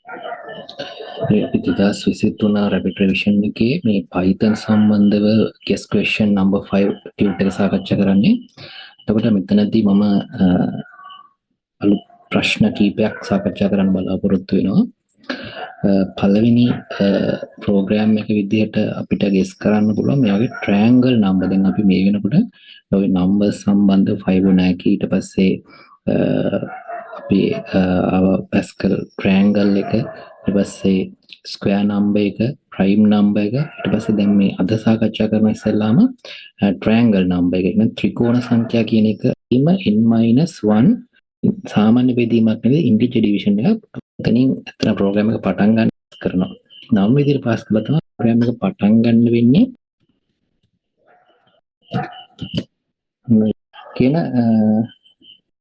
අපි 2023 rapid revision එකේ මේ Python සම්බන්ධව guest question number 5 ටියුටර් එක සාකච්ඡා කරන්නේ. එතකොට මෙතනදී මම අලුත් ප්‍රශ්න කීපයක් සාකච්ඡා කරන්න බලාපොරොත්තු වෙනවා. පළවෙනි ප්‍රෝග්‍රෑම් එක විදිහට අපිට ගෙස් කරන්න පුළුවන් මේ වගේ ට්‍රයැන්ගල් නම්බර්. දැන් අපි මේ වෙනකොට ඔය නම්බර් සම්බන්ධ ෆයිබොනාකි ඊට පස්සේ අපි පැස්කල් ට්‍රයැන්ගල් එක ඊට පස්සේ ස්ක්වයර් නම්බර් එක ප්‍රයිම් නම්බර් එක ඊට පස්සේ දැන් මේ අද සාකච්ඡා කරන ඉස්සෙල්ලාම ට්‍රයැන්ගල් නම්බර් එක කියන්නේ ත්‍රිකෝණ සංඛ්‍යා කියන එක n-1 සාමාන්‍ය බෙදීමක් නෙවෙයි ඉන්ටිජර් ඩිවිෂන් එකක්. එතනින් අතන ප්‍රෝග්‍රෑම් එක පටන් ගන්න කරනවා. නම් විදිහට පාස් කළා තමයි ප්‍රෝග්‍රෑම් එක පටන් ගන්න වෙන්නේ. කියන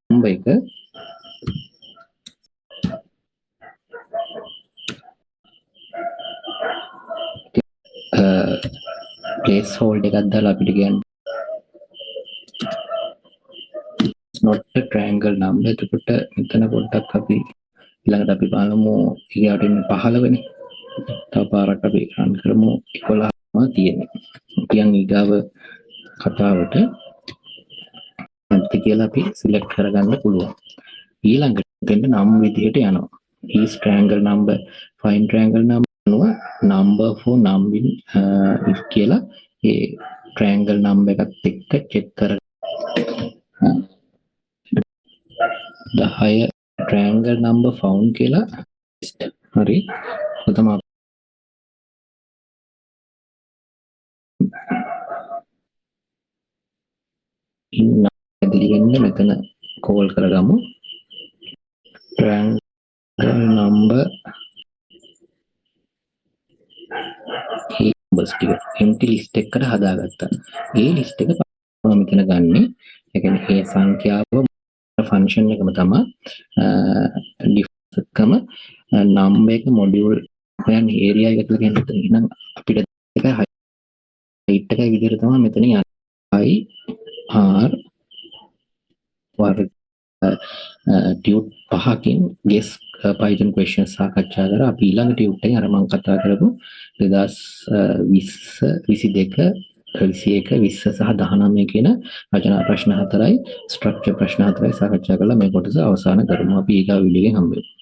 නම්බර් එක ප්ලේස් හෝල්ඩ් එකක් දාලා අපිට කියන්නේ not a triangle number. එතකොට මෙතන පොඩ්ඩක් අපි ඊළඟට අපි බලමු ඊගාට ඉන්නේ 15 වෙනි. තව පාරක් අපි රන් කරමු 11ම තියෙන්නේ. කියන් ඊගාව කතාවට නැත්te කියලා අපි සිලෙක්ට් කරගන්න පුළුවන්. ඊළඟට දෙන්න නම් විදිහට යනවා. is triangle number find triangle number අනුව number for numbing if කියලා ඒ triangle number එකත් එක්ක චෙක් කරගන්න. the higher triangle number found කියලා හරි තමයි ඉන්න මෙතන කෝල් කරගමු triangle number numbers ටික empty list එකකට හදාගත්තා. ඒ list එක මම මෙතන ගන්නෙ. ඒ කියන්නේ ඒ සංඛ්‍යාව ෆන්ක්ෂන් එකම තමයි ඩිෆරන්ස් එකම නම්බර් එක මොඩියුල් හොයන්නේ ඒරියා එක කියලා කියන්නේ. එහෙනම් අපිට එක හයිට් එකයි විදිහට තමයි මෙතන යන්නේ. i r වර්ග ටියුට් පහකින් guess Python questions සාකච්ඡා කරා. අපි ඊළඟ ටියුට් එකේ අර මම කතා කරපු 2020 22 21 20 සහ 19 කියන රචනා ප්‍රශ්න 4යි ස්ට්‍රක්චර් ප්‍රශ්න 4යි සාකච්ඡා කරලා මේ කොටස අවසන් කරමු. අපි ඊගා වීඩියෝ එකෙන් හම්බෙමු.